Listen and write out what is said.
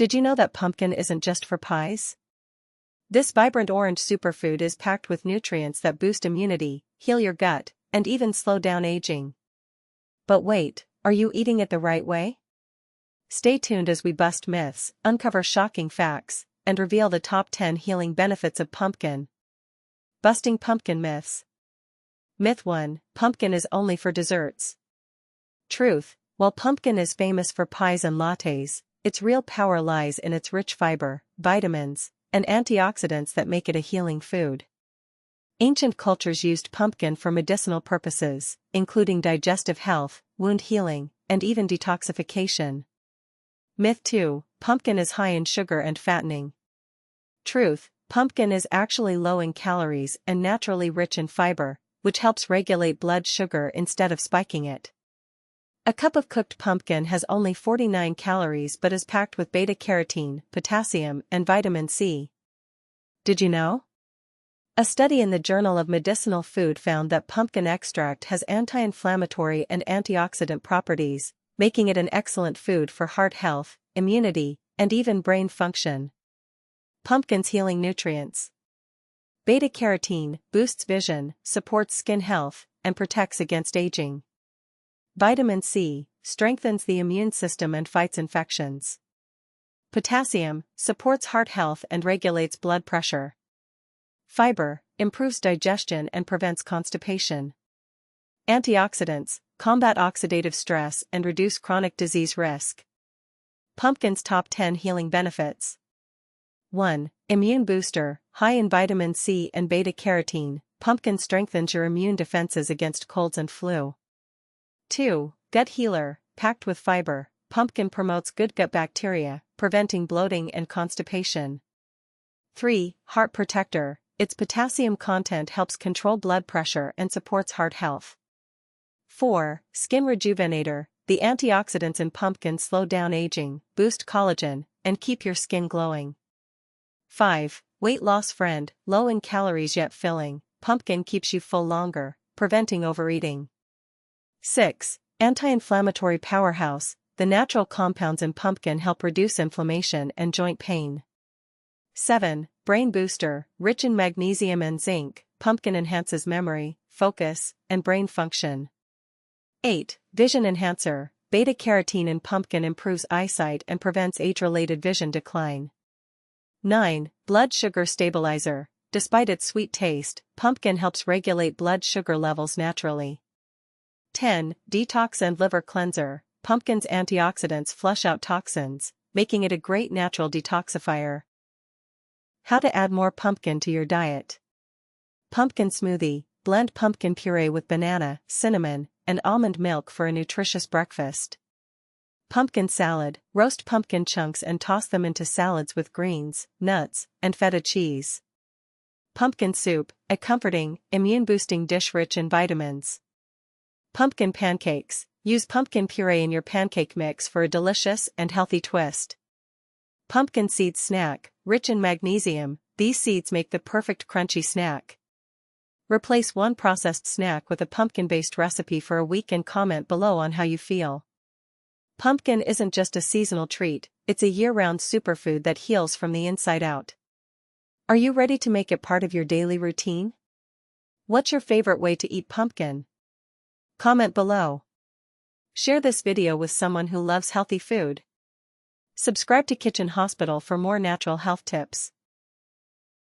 Did you know that pumpkin isn't just for pies? This vibrant orange superfood is packed with nutrients that boost immunity, heal your gut, and even slow down aging. But wait, are you eating it the right way? Stay tuned as we bust myths, uncover shocking facts, and reveal the top 10 healing benefits of pumpkin. Busting pumpkin myths. Myth 1: Pumpkin is only for desserts. Truth: while pumpkin is famous for pies and lattes, its real power lies in its rich fiber, vitamins, and antioxidants that make it a healing food. Ancient cultures used pumpkin for medicinal purposes, including digestive health, wound healing, and even detoxification. Myth 2: pumpkin is high in sugar and fattening. Truth: pumpkin is actually low in calories and naturally rich in fiber, which helps regulate blood sugar instead of spiking it. A cup of cooked pumpkin has only 49 calories but is packed with beta-carotene, potassium, and vitamin C. Did you know? A study in the Journal of Medicinal Food found that pumpkin extract has anti-inflammatory and antioxidant properties, making it an excellent food for heart health, immunity, and even brain function. Pumpkin's healing nutrients. Beta-carotene boosts vision, supports skin health, and protects against aging. Vitamin C strengthens the immune system and fights infections. Potassium supports heart health and regulates blood pressure. Fiber improves digestion and prevents constipation. Antioxidants combat oxidative stress and reduce chronic disease risk. Pumpkin's top 10 healing benefits. 1. Immune booster, high in vitamin C and beta-carotene, pumpkin strengthens your immune defenses against colds and flu. 2. Gut healer, packed with fiber, pumpkin promotes good gut bacteria, preventing bloating and constipation. 3. Heart protector, its potassium content helps control blood pressure and supports heart health. 4. Skin rejuvenator, the antioxidants in pumpkin slow down aging, boost collagen, and keep your skin glowing. 5. Weight loss friend, low in calories yet filling, pumpkin keeps you full longer, preventing overeating. 6. Anti-inflammatory powerhouse, the natural compounds in pumpkin help reduce inflammation and joint pain. 7. Brain booster, rich in magnesium and zinc, pumpkin enhances memory, focus, and brain function. 8. Vision enhancer, beta-carotene in pumpkin improves eyesight and prevents age-related vision decline. 9. Blood sugar stabilizer, despite its sweet taste, pumpkin helps regulate blood sugar levels naturally. 10. Detox and liver cleanser, pumpkin's antioxidants flush out toxins, making it a great natural detoxifier. How to add more pumpkin to your diet. Pumpkin smoothie, blend pumpkin puree with banana, cinnamon, and almond milk for a nutritious breakfast. Pumpkin salad, roast pumpkin chunks and toss them into salads with greens, nuts, and feta cheese. Pumpkin soup, a comforting, immune-boosting dish rich in vitamins. Pumpkin pancakes, use pumpkin puree in your pancake mix for a delicious and healthy twist. Pumpkin seed snack, rich in magnesium, these seeds make the perfect crunchy snack. Replace one processed snack with a pumpkin-based recipe for a week and comment below on how you feel. Pumpkin isn't just a seasonal treat, it's a year-round superfood that heals from the inside out. Are you ready to make it part of your daily routine? What's your favorite way to eat pumpkin? Comment below. Share this video with someone who loves healthy food. Subscribe to Kitchen Hospital for more natural health tips.